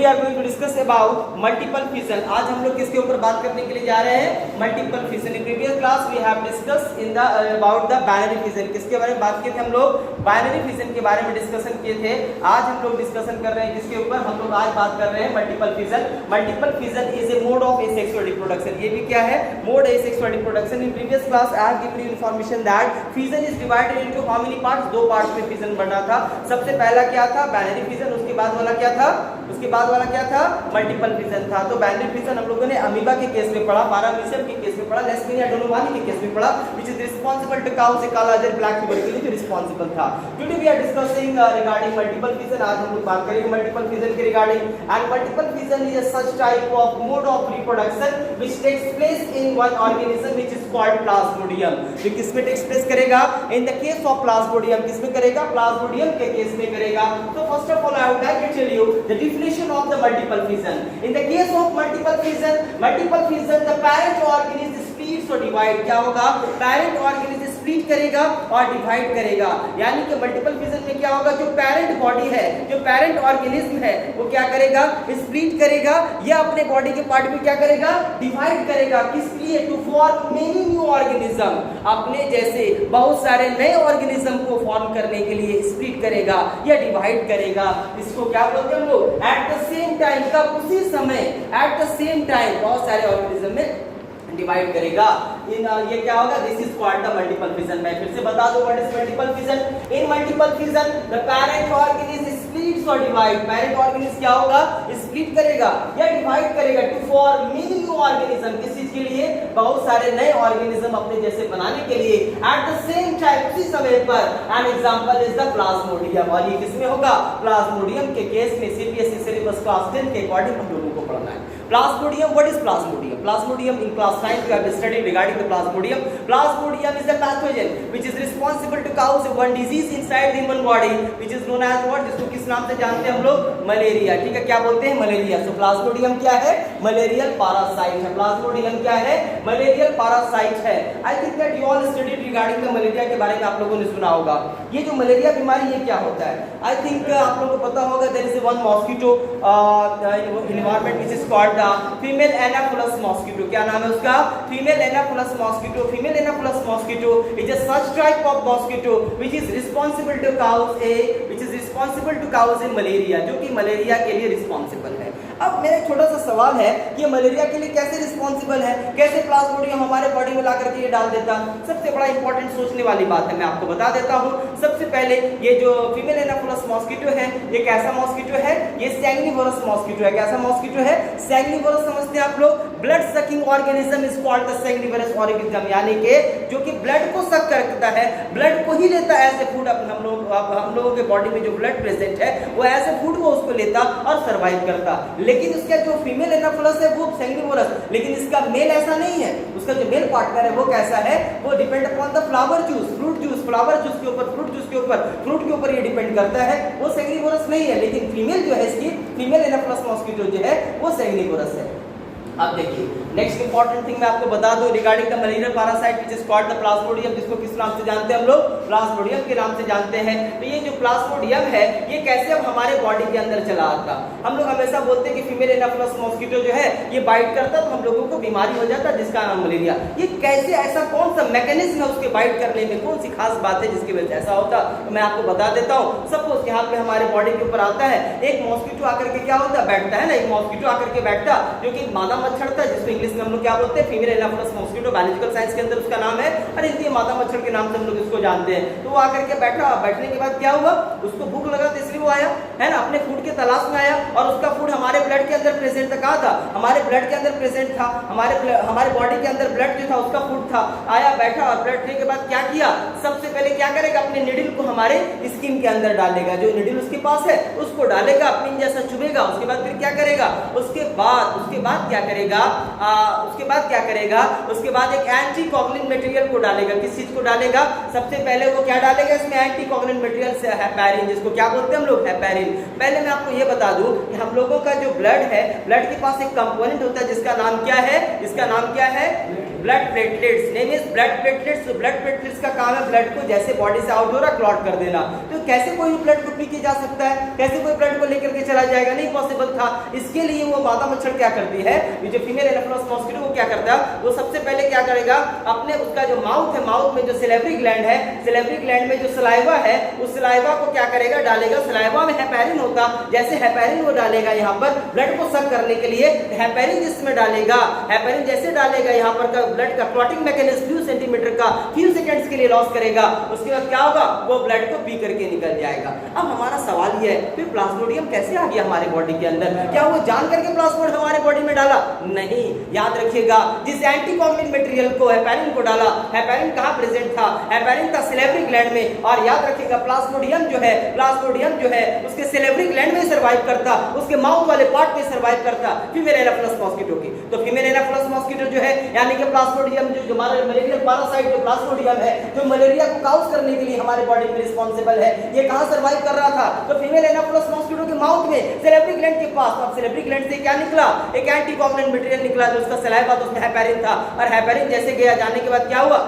Are going to discuss about multiple fission. आज हम लोग किसके ऊपर बात करने के लिए जा रहे हैं? Multiple fission. In previous class we have discuss in the about the binary fission. किसके बारे में बात किए थे हम लोग? बाइनरी फिजन के बारे में डिस्कशन किए थे। आज हम लोग डिस्कशन कर रहे हैं किसके ऊपर? हम लोग आज बात कर रहे हैं multiple fission. Multiple fission is a mode of asexual reproduction. ये भी क्या है? Mode asexual reproduction. In previous class I have given you information that fission is divided into how many parts? दो पार्ट्स में फिजन बना था। सबसे पहला क्या था? Binary fission. उसके बाद वाला क्या था? उसके बाद वाला क्या था? मल्टीपल फिजन था। तो बाइनरी फिजन हम लोगों ने अमीबा के केस में पढ़ा, पारामीशियम के केस में पढ़ा, लेस्मिनिया डोनोवानी के केस में पढ़ा, which is responsible to cause a kala azar black fever के लिए जो रिस्पांसिबल था। Today we are discussing regarding multiple fission. आज हम लोग बात करेंगे मल्टीपल फिजन के regarding. And multiple fission is a such type of mode of reproduction which takes place in one organism which is called plasmodium. ये किस में takes place करेगा? In the case of plasmodium. किस में करेगा? Plasmodium के case में करेगा। तो first of all I would like to tell you the definition of the multiple fission. In the case of multiple fission the parent organism splits or divide. क्या होगा? parent organism split करेगा और divide करेगा। यानी कि multiple fission में क्या होगा? जो parent body है, जो parent organism है, वो क्या करेगा? split करेगा या अपने body के part में क्या करेगा? divide करेगा। किस लिए? to form many new organism. अपने जैसे बहुत सारे नए organism को form करने के लिए split करेगा या divide करेगा। इसको क्या बोलते हैं हम लोग? एट द सेम टाइम, कब? उसी समय, एट द सेम टाइम बहुत सारे ऑर्गेनिज्म में डिवाइड करेगा। इन ये क्या होगा? This is called the multiple fission. मैं फिर से बता दूं what is multiple fission. In multiple fission the parent organism splits और डिवाइड। पैरेंट ऑर्गेनिज्म क्या होगा? स्प्लिट करेगा या डिवाइड करेगा to form many new organism. किस चीज के लिए? बहुत सारे नए ऑर्गेनिज्म अपने जैसे बनाने के लिए। एट द सेम टाइम, उसी समय पर। An example is the Plasmodium. और ये किसमें होगा? प्लाज्मोडियम के केस में सीबीएसई सिलेबस क्लास 10 के अकॉर्डिंग हम लोगों को पढ़ना है। Plasmodium, what is Plasmodium? Plasmodium in class 9 we have studied regarding the Plasmodium. Plasmodium is a pathogen which is responsible to cause one disease inside the human body which is known as what? जिसको किस नाम से जानते हैं हम लोग? Malaria. ठीक है, क्या बोलते हैं? मलेरिया। So Plasmodium क्या है? मलेरियल पैरासाइट है। Plasmodium क्या है? मलेरियल पैरासाइट है। I think that you all studied regarding the malaria के बारे में आप लोगों ने सुना होगा। ये जो मलेरिया बीमारी ये क्या होता है? I think आप लोगों को पता होगा there is one mosquito environment which is called female anopheles mosquito. क्या नाम है उसका? Female anopheles mosquito. Female anopheles mosquito is a such type of mosquito which is responsible to cause a malaria, जो कि मलेरिया के लिए responsible है। अब मेरा छोटा सा सवाल है कि मलेरिया के लिए कैसे रिस्पांसिबल है? कैसे प्लाज्मोडियम हमारे बॉडी में ला करके ये डाल देता? सबसे बड़ा इंपॉर्टेंट सोचने वाली बात है, मैं आपको बता देता हूँ। सबसे पहले ये जो फीमेल एनाफिलस मॉस्किटो है, ये कैसा मॉस्किटो है? ये सैंग्निवरस मॉस्किटो है। कैसा मॉस्किटो है? सैंग्निवरस समझते हैं आप लोग? Blood sucking organism is called the sanguivorous organism. यानी कि जो कि ब्लड को सक करता है, ब्लड को ही लेता है एज ए फूड। हम लोगों के बॉडी में जो ब्लड प्रेजेंट है वो एज ए फूड वो उसको लेता और सर्वाइव करता। लेकिन इसका जो फीमेल एनाफिलस है वो सैंग्निवरस, लेकिन इसका मेल ऐसा नहीं है। उसका जो मेल पार्टनर है वो कैसा है? वो depend upon the flower juice, fruit juice, flower juice के ऊपर, फ्रूट जूस के ऊपर, फ्रूट के ऊपर ये डिपेंड करता है। वो सैंग्निवरस नहीं है, लेकिन फीमेल जो है इसकी, फीमेल एनाफिलस मॉस्किटो जो है वो सैंग्निवरस है। अब देखिए नेक्स्ट इंपॉर्टेंट थिंग मैं आपको बता दूं regarding the malarial parasite which is called the Plasmodium, जिसको किस नाम से जानते हैं हम लोग? प्लाज्मोडियम के नाम से जानते हैं। तो ये जो प्लाज्मोडियम है ये कैसे अब हमारे बॉडी के अंदर चला आता? हम लोग हमेशा बोलते हैं कि फीमेल एनाफिलस मॉस्किटो जो है ये बाइट करता तो हम लोगों को बीमारी हो जाता जिसका नाम मलेरिया। ये कैसे, ऐसा कौन सा मैकेनिज्म है उसके बाइट करने में? कौन सी खास बात है जिसकी वजह से ऐसा होता? तो मैं आपको बता देता हूँ। सपोज यहाँ पे हमारे बॉडी के ऊपर आता है एक मॉस्किटो आकर के क्या होता है? बैठता है ना, एक मॉस्किटो आकर के बैठता जो कि मादा मच्छर था, जिसको इंग्लिश में हम लोग क्या बोलते हैं? Female anopheles mosquito. Biological science के अंदर उसका नाम है, और हिंदी मादा मच्छर के नाम से हम लोग इसको जानते हैं। तो वो आकर के बैठा, बैठने के बाद क्या हुआ? उसको भूख लगा तो इसलिए वो आया, है ना, अपने फूड के तलाश में आया, और उसका फूड हमारे ब्लड के अंदर प्रेजेंट था। कहाँ था? हमारे ब्लड के अंदर प्रेजेंट था। हमारे बॉडी के अंदर ब्लड जो था उसका फूड था। आया, बैठा, और ब्लड लेने के बाद क्या किया? सबसे पहले क्या करेगा? अपने निडिल को हमारे स्किन के अंदर डालेगा। जो निडिल उसके पास है उसको डालेगा, पिन जैसा चुभेगा। उसके बाद फिर क्या करेगा? उसके बाद क्या करेगा? उसके बाद एक एंटीकॉगुलेंट मटेरियल को डालेगा। किस चीज को डालेगा? सबसे पहले वो क्या डालेगा इसमें? एंटीकॉगुलेंट मटेरियल से हेपेरिन, जिसको क्या बोलते हैं हम लोग? हेपेरिन। पहले मैं आपको ये बता दूं कि हम लोगों का जो ब्लड है, ब्लड के पास एक कंपोनेंट होता है जिसका नाम क्या है? इसका नाम क्या है? Blood platelets, name is blood platelets. तो ब्लड प्लेटलेट्स का काम है ब्लड को जैसे बॉडी से आउट हो रहा क्लॉट कर देना। तो कैसे कोई ब्लड को पी के जा सकता है, कैसे कोई ब्लड को लेकर के चला जाएगा, नहीं पॉसिबल था। इसके लिए वो मादा मच्छर क्या करती है, ये जो फीमेल एनाफिलस मॉस्किटो वो क्या करता है, वो सबसे पहले क्या करेगा, अपने उसका जो माउथ है, माउथ में जो सिलेवरी ग्लैंड है, सिलेवरी ग्लैंड में जो सलाइवा है, उस सलाइवा को क्या करेगा, डालेगा। सलाइवा में हेपेरिन होता, जैसे हेपेरिन वो डालेगा यहाँ पर ब्लड को सक करने के लिए, हेपेरिन जिसमें डालेगा, हेपेरिन जैसे डालेगा यहाँ पर का ब्लड का क्लॉटिंग मैकेनिज्म फ्यू सेंटीमीटर का फ्यू सेकंड्स के लिए लॉस करेगा। उसके बाद क्या होगा, वो ब्लड को पी करके निकल जाएगा। अब हमारा सवाल ये है, फिर प्लाज्मोडियम कैसे आ गया हमारे बॉडी के अंदर, क्या वो जान करके प्लाज्मोड हमारे बॉडी में डाला, नहीं। याद रखिएगा, जिस एंटीकॉगुलेंट मटेरियल को हेपेरिन को डाला, हेपेरिन कहाँ प्रेजेंट था, हेपेरिन था सिलेवरी ग्लैंड में। और याद रखिएगा प्लाज्मोडियम जो है, प्लाज्मोडियम जो है उसके सिलेवरी ग्लैंड में सर्वाइव करता, उसके माउथ वाले पार्ट में सर्वाइव करता फीमेल एनाफिलस मॉस्किटो की। तो फीमेल एनाफिलस मॉस्किटो जो है, यानी कि प्लाज्मोडियम जो हमारा मलेरियल पैरासाइट जो प्लाज्मोडियम है, जो मलेरिया को काउज करने के लिए हमारे बॉडी में रिस्पांसिबल है, ये कहां सर्वाइव कर रहा था, तो फीमेल एनाफिलस मॉस्किटो के माउथ में सिलेवरी ग्लैंड के पास। अब सिलेवरी ग्लैंड से क्या निकला, एक एंटीकॉगुलेंट मटेरियल निकला, जो उसका सलाइवा तो उसमें हेपेरिन था, और हेपेरिन जैसे गया, जाने के बाद क्या हुआ,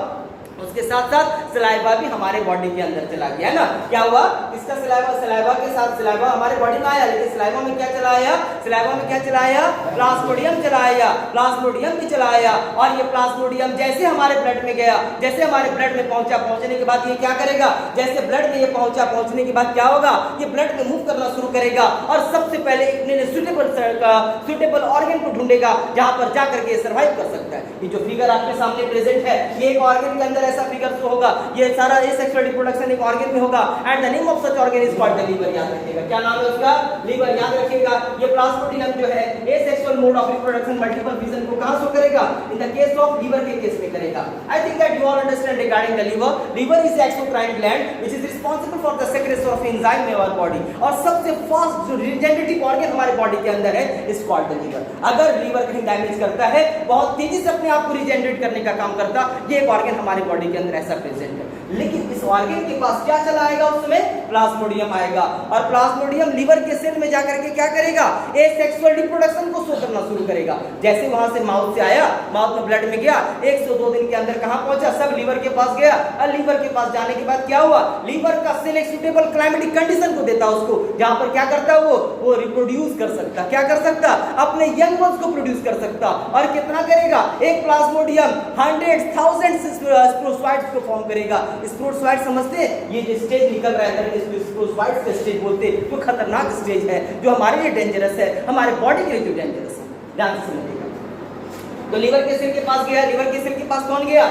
उसके साथ साथ सलाइवा भी हमारे बॉडी के अंदर चला गया, है ना। क्या हुआ, इसका सलाइवा, सलाइवा के साथ सलाइवा हमारे बॉडी में आया, लेकिन सलाइवा में क्या चला आया, सलाइवा में क्या चला आया, प्लाज्मोडियम चला आया, प्लाज्मोडियम भी चला आया। और ये प्लाज्मोडियम जैसे हमारे ब्लड में गया, जैसे हमारे ब्लड में पहुंचा, पहुंचने के बाद ये क्या करेगा, जैसे ब्लड में ये पहुंचा, पहुंचने के बाद क्या होगा, ये ब्लड में मूव करना शुरू करेगा, और सबसे पहले सुटेबल ऑर्गन को ढूंढेगा जहां पर जाकर के सर्वाइव कर सकता है। ये जो फिगर आपके सामने प्रेजेंट है, ये एक ऑर्गन के अंदर ऐसा फिगर तो होगा, ये सारा एसेक्सुअल रिप्रोडक्शन एक ऑर्गन में होगा, and the name of such organ is called the liver. याद रखिएगा, क्या नाम है उसका, लीवर। याद रखिएगा, ये प्लाज्मोडियम जो है asexual mode of reproduction multiple fission को कहां शो करेगा, in the case of liver के केस में करेगा। I think that you all understand regarding the liver. Liver is exocrine gland which is responsible for the secretion of enzyme in our body, और सबसे fast जो regenerative organ हमारे body के अंदर है इज कॉल्ड द लीवर। अगर liver कहीं damage करता है, बहुत तेजी से अपने आप को रिजेनरेट करने का काम करता, ये एक ऑर्गन हमारे बॉडी के अंदर ऐसा प्रेजेंट है। लेकिन इस ऑर्गन के पास क्या चला आएगा, उसमें प्लाज्मोडियम आएगा, और प्लाज्मोडियम लीवर के सेल में जाकर के क्या करेगा, एसेक्सुअल रिप्रोडक्शन को शो करना शुरू करेगा। जैसे वहां से माउथ से आया, माउथ में ब्लड में गया, 102 दिन के अंदर कहां पहुंचा, सब लीवर के पास गया, और लीवर के पास जाने के बाद क्या हुआ, लीवर का सेल एक सुटेबल क्लाइमेटिक कंडीशन को देता उसको, जहां पर क्या करता वो रिप्रोड्यूस कर सकता, क्या कर सकता, अपने यंग वंस को प्रोड्यूस कर सकता। और कितना करेगा, एक प्लाज्मोडियम 100,000 स्पोरोसाइट्स को फॉर्म करेगा। स्पोरोसाइट समझते हैं, ये जो स्टेज निकल रहा है इसको स्पोरोसाइट्स का स्टेज बोलते हैं, जो खतरनाक स्टेज है, जो हमारे लिए डेंजरस है, हमारे बॉडी के लिए जो डेंजरस है, ध्यान से समझिएगा। तो लीवर के सेल के पास गया, लीवर के सेल के पास कौन गया,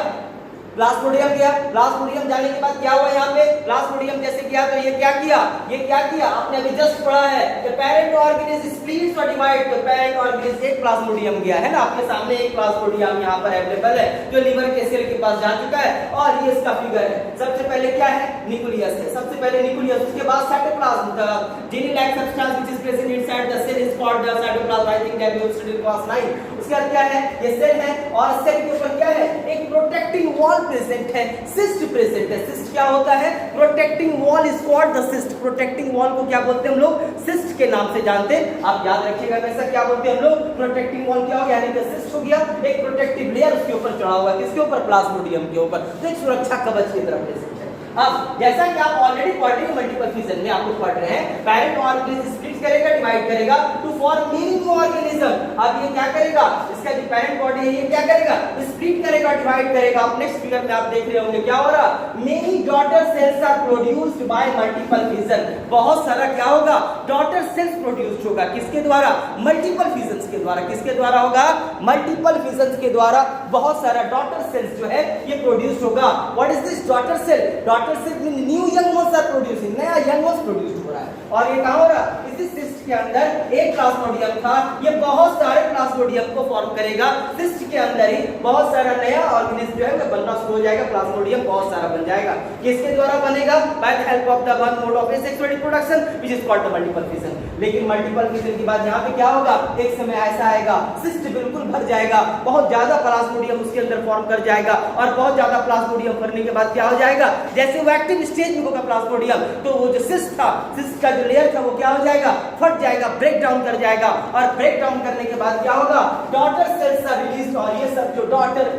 प्लाज्मोडियम गया। प्लाज्मोडियम जाने के बाद क्या हुआ, यहाँ पे प्लाज्मोडियम जैसे गया तो ये क्या किया, आपने अभी जस्ट पढ़ा है कि पेरेंट ऑर्गन इज स्प्लिट और डिवाइड, तो पेरेंट ऑर्गन एक प्लाज्मोडियम गया है ना, आपके सामने एक प्लाज्मोडियम यहाँ पर अवेलेबल है जो लीवर के सेल के पास जा चुका है, और ये इसका फिगर है। सबसे पहले क्या है, न्यूक्लियस है, सबसे पहले न्यूक्लियस, उसके बाद cytoplasm, the jelly like substance which is present inside the cell is called the cytoplasm. I think that you studied class 9। उसके बाद क्या है, ये सेल है, और सेल के ऊपर क्या है, एक प्रोटेक्टिंग वॉल प्रेजेंट है, सिस्ट प्रेजेंट है। सिस्ट क्या होता है, protecting wall is called the cyst. Protecting wall को क्या बोलते हैं हम लोग, सिस्ट के नाम से जानते हैं। आप याद रखिएगा वैसा क्या बोलते हैं हम लोग, प्रोटेक्टिंग वॉल क्या हो गया, यानी कि सिस्ट हो गया, एक प्रोटेक्टिव लेयर उसके ऊपर चढ़ा हुआ है, किसके ऊपर, प्लाज्मोडियम के ऊपर, तो एक सुरक्षा कवच की तरह प्रेजेंट है। अब जैसा कि आप ऑलरेडी पढ़ रहे हैं, मल्टीपल फिजन में आप लोग पढ़ रहे हैं, पेरेंट ऑर्गन स्प्लिट करेगा, डिवाइड करेगा to form many new organism. अब ये क्या करेगा, इसका जो पेरेंट बॉडी है ये क्या करेगा, स्प्लिट करेगा, डिवाइड करेगा। अब नेक्स्ट फिगर में आप देख रहे होंगे क्या हो रहा, many daughter cells are produced by multiple fission. बहुत सारा क्या होगा, डॉटर सेल्स प्रोड्यूस्ड होगा, किसके द्वारा, मल्टीपल फिजन्स के द्वारा। किसके द्वारा होगा, मल्टीपल फिजन्स के द्वारा बहुत सारा डॉटर सेल्स जो है ये प्रोड्यूस्ड होगा। What is this daughter cell, daughter cell mean new young ones are producing, नया यंग वंस प्रोड्यूस्ड हो रहा है। और ये कहां हो रहा, इस सिस्ट के अंदर एक प्लाज्मोडियम था, ये बहुत सारे प्लाज्मोडियम को फॉर्म करेगा। सिस्ट के अंदर ही बहुत सारा नया ऑर्गेनिज्म जो है वो बनना शुरू हो जाएगा, प्लाज्मोडियम बहुत सारा बन जाएगा। किसके द्वारा बनेगा, by the help of the one mod of asexual reproduction which is called the multiple fission. लेकिन मल्टीपल फिजन के बाद यहाँ पे क्या होगा, एक समय ऐसा आएगा सिस्ट बिल्कुल भर जाएगा, बहुत ज्यादा प्लाज्मोडियम उसके अंदर फॉर्म कर जाएगा, और बहुत ज्यादा प्लाज्मोडियम भरने के बाद क्या हो जाएगा, जैसे वो एक्टिव स्टेज में होगा प्लाज्मोडियम, तो वो जो सिस्ट था, सिस्ट का जो लेयर था वो क्या हो जाएगा, फट जाएगा, ब्रेक डाउन कर जाएगा। और ब्रेक डाउन करने के बाद क्या होगा, डॉटर सेल्स आर रिलीज्ड, और ये सब जो डॉटर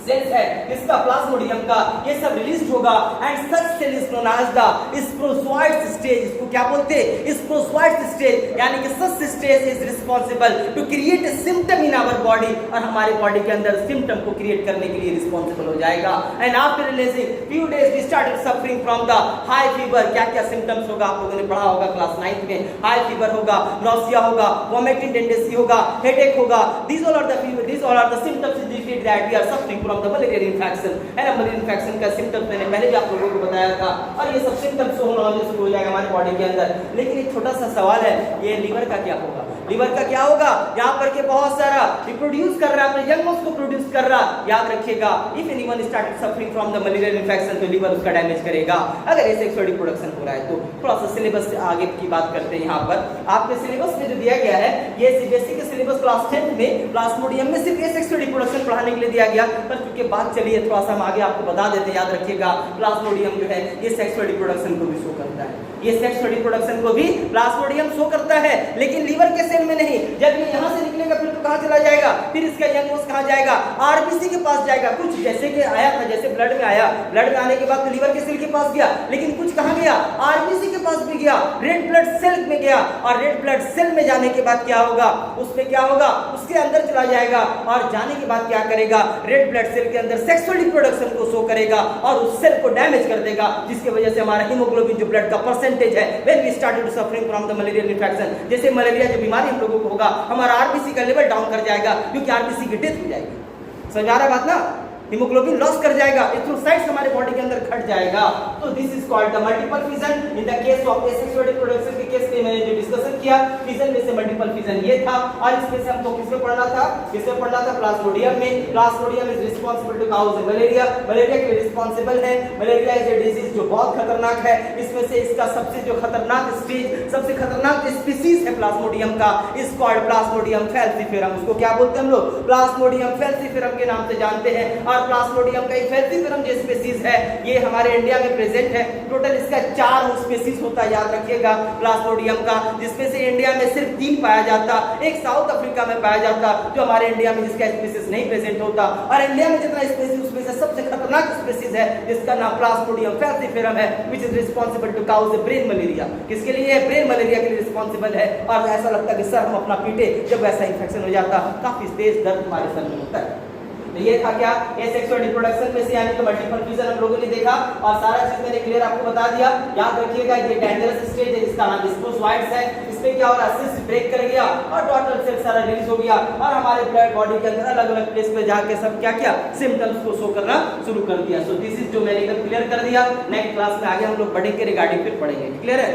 सेल्स है इसका प्लाज्मोडियम का, ये सब रिलीज होगा and such cell is known as the sporozoite stage. इसको क्या बोलते हैं? स्प्रोजोइड स्टेज, यानी कि such stage is responsible to create a symptom in our body, और हमारे बॉडी के अंदर सिम्पटम को क्रिएट करने के लिए रिस्पांसिबल हो जाएगा। And after releasing few days we started suffering from the high fever. क्या क्या सिम्पटम्स होगा आप लोगों ने पढ़ा होगा क्लास 9th में। हाई फीवर होगा, नॉसिया होगा, वोमिटिंग टेंडेंसी होगा, हेडेक होगा। these all are the symptoms indicate that we are suffering from the malarial infection। है ना, मलेरिया इन्फेक्शन का सिम्टम्स मैंने पहले भी आप लोगों को बताया था, और ये सब सिम्टम्स होना शुरू हो जाएगा हमारे बॉडी के अंदर। लेकिन एक छोटा सा सवाल है, ये लीवर का क्या होगा? लीवर का क्या होगा? यहाँ पर के बहुत सारा प्रोड्यूस कर रहा है, अपने यंग को प्रोड्यूस कर रहा, याद रखिएगा। If anyone started suffering from the malarial infection, तो लीवर उसका डैमेज करेगा। अगर ये सेक्सुअल रिप्रोडक्शन हो रहा है तो थोड़ा सा सिलेबस से आगे की बात करते हैं। यहाँ पर आपके सिलेबस में जो दिया गया है, ये बेसिक सिलेबस क्लास 10th में प्लाज्मोडियम में सिर्फ ये सेक्सुअल रिप्रोडक्शन पढ़ाने के लिए दिया गया, पर क्योंकि बात चलिए थोड़ा सा हम आगे आपको बता देते हैं। याद रखिएगा, प्लाज्मोडियम जो है ये सेक्सुअल रिप्रोडक्शन को भी शो करता है, ये सेक्सुअल रिप्रोडक्शन को भी प्लाज्मोडियम शो करता है, लेकिन लीवर के सेल में नहीं। जब ये यहाँ से निकलेगा फिर तो कहाँ चला जाएगा? फिर इसका यंग कोश कहाँ जाएगा? आरबीसी के पास जाएगा। कुछ जैसे कि आया था, जैसे ब्लड में आया, ब्लड में आने के बाद तो लीवर के सेल के पास गया, लेकिन कुछ कहाँ गया? आरबीसी के पास भी गया, रेड ब्लड सेल में गया, और रेड ब्लड सेल में जाने के बाद क्या होगा? उसमें क्या होगा? उसके अंदर चला जाएगा, और जाने के बाद क्या करेगा? रेड ब्लड सेल के अंदर सेक्सुअल रिप्रोडक्शन को शो करेगा और उस सेल को डैमेज कर देगा, जिसकी वजह से हमारा हीमोग्लोबिन जो ब्लड का परसेंटेज है, when we started suffering from the malarial infection, जैसे मलेरिया जो बीमारी हम लोगों को होगा, हमारा आरबीसी का लेवल डाउन कर जाएगा, क्योंकि आरबीसी की डेथ हो जाएगी। समझ आ रहा बात ना? हीमोग्लोबिन लॉस कर जाएगा, इलेक्ट्रोसाइट्स हमारे बॉडी के अंदर घट जाएगा। तो this is called the multiple fission. In the case of asexual reproduction के केस में मैंने जो डिस्कशन किया, फिजन में से मल्टीपल फिजन ये था, और इसमें से हमको किसमें पढ़ना था? किसमें पढ़ना था? प्लाज्मोडियम में। Plasmodium is responsible to cause malaria, malaria के लिए रिस्पांसिबल है। मलेरिया इज अ डिजीज जो बहुत खतरनाक है। इसमें से इसका सबसे जो खतरनाक स्टेज, सबसे खतरनाक स्पीसीज है प्लाज्मोडियम का, इज कॉल्ड प्लाज्मोडियम फैल्सिफेरम। उसको क्या बोलते हैं हम लोग? प्लाज्मोडियम फैल्सिफेरम के नाम से जानते हैं। और प्लाज्मोडियम का एक फैल्सिफेरम जो स्पीसीज है, ये हमारे इंडिया में प्रेजेंट है। टोटल इसका 4 स्पीसीज होता है, याद रखिएगा, प्लाज्मोडियम का, जिसमें से इंडिया में सिर्फ 3 पाया जाता, एक साउथ अफ्रीका में पाया जाता, जो हमारे इंडिया में जिसका स्पीसीज नहीं प्रेजेंट होता। और इंडिया में जितना स्पीसीज, उसमें से सबसे खतरनाक स्पीसीज है जिसका नाम प्लाज्मोडियम फैल्सिफेरम है, which is responsible to cause brain malaria. किसके लिए? ब्रेन मलेरिया के लिए रिस्पांसिबल है। और ऐसा लगता है कि सर हम अपना पीटे जब ऐसा इंफेक्शन हो जाता, काफी तेज दर्द हमारे सर में होता है। तो ये था क्या? ये सेक्सुअल रिप्रोडक्शन में से, यानी कि मल्टीपल फिजन हम लोगों ने देखा, और सारा चीज मैंने क्लियर आपको बता दिया। याद रखिएगा, ये डेंजरस स्टेज है, इसका नाम स्प्रोजोइड्स है। इसमें क्या हो रहा है? सिस ब्रेक कर गया और टोटल सेल सारा रिलीज हो गया, और हमारे ब्लड बॉडी के अंदर अलग अलग प्लेस पे जाके सब क्या किया? सिम्टम्स को शो करना शुरू कर दिया। सो दिस इज जो मैंने क्लियर कर दिया। नेक्स्ट क्लास में आगे हम लोग बढ़ेंगे, रिगार्डिंग फिर पढ़ेंगे। क्लियर है?